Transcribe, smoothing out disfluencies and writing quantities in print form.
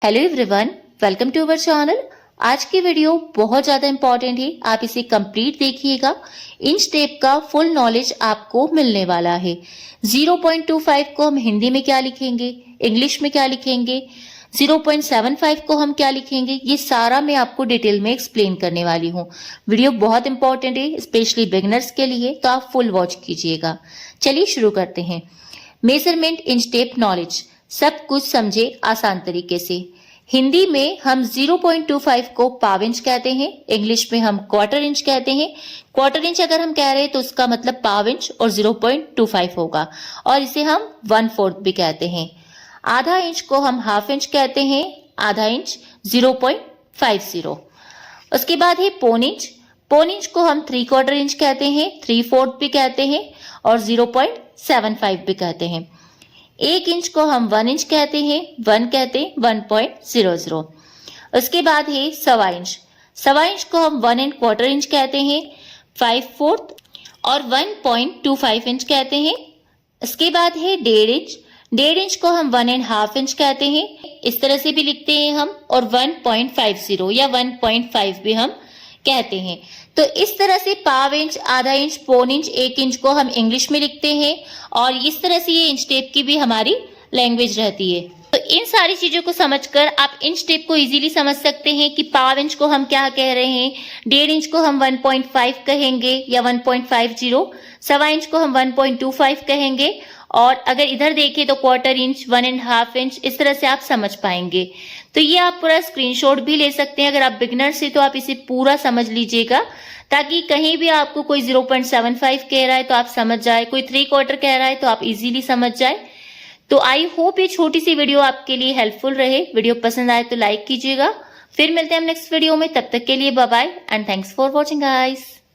Hello everyone, welcome to our channel. आज की video बहुत ज़्यादा इंपॉर्टेंट है, आप इसे कंप्लीट देखिएगा। इंच टेप का फुल नॉलेज आपको मिलने वाला है। 0.25 को हम हिंदी में क्या लिखेंगे, इंग्लिश में क्या लिखेंगे, 0.75 को हम क्या लिखेंगे, ये सारा मैं आपको डिटेल में एक्सप्लेन करने वाली हूँ। वीडियो बहुत इंपॉर्टेंट है, स्पेशली बिगनर्स के लिए, तो आप फुल वॉच कीजिएगा। चलिए शुरू करते हैं। मेजरमेंट इंच टेप नॉलेज, सब कुछ समझे आसान तरीके से। हिंदी में हम 0.25 को पाव इंच कहते हैं, इंग्लिश में हम क्वार्टर इंच कहते हैं। क्वार्टर इंच अगर हम कह रहे हैं तो उसका मतलब पाव इंच और 0.25 होगा, और इसे हम 1/4 भी कहते हैं। आधा इंच को हम हाफ इंच कहते हैं, आधा इंच 0.50। उसके बाद है पौन इंच। पौन इंच को हम 3/4 इंच कहते हैं, 3/4 भी कहते हैं, और 0.75 भी कहते हैं। 1 इंच को हम 1 इंच कहते हैं, 1.00। उसके बाद है सवा इंच। सवा इंच को हम 1¼ इंच कहते हैं, 5/4 और 1.25 इंच कहते हैं। इसके बाद है 1.5 इंच। 1.5 इंच को हम 1½ इंच कहते हैं, इस तरह से भी लिखते हैं हम, और 1.50 या 1.5 भी हम कहते हैं। तो इस तरह से पाव इंच, आधा इंच, पौन इंच, 1 इंच को हम इंग्लिश में लिखते हैं, और इस तरह से ये इंच टेप की भी हमारी लैंग्वेज रहती है। तो इन सारी चीजों को समझकर आप इंच टेप को इजीली समझ सकते हैं कि पाव इंच को हम क्या कह रहे हैं, 1.5 इंच को हम 1.5 कहेंगे या 1.50, सवा इंच को हम 1.25 कहेंगे, और अगर इधर देखें तो क्वार्टर इंच, 1½ इंच, इस तरह से आप समझ पाएंगे। तो ये आप पूरा स्क्रीनशॉट भी ले सकते हैं। अगर आप बिगनर से तो आप इसे पूरा समझ लीजिएगा, ताकि कहीं भी आपको कोई 0.75 कह रहा है तो आप समझ जाए, कोई 3/4 कह रहा है तो आप इजीली समझ जाए। तो आई होप ये छोटी सी वीडियो आपके लिए हेल्पफुल रहे। वीडियो पसंद आए तो लाइक कीजिएगा। फिर मिलते हैं हम नेक्स्ट वीडियो में, तब तक के लिए bye bye and thanks for watching guys.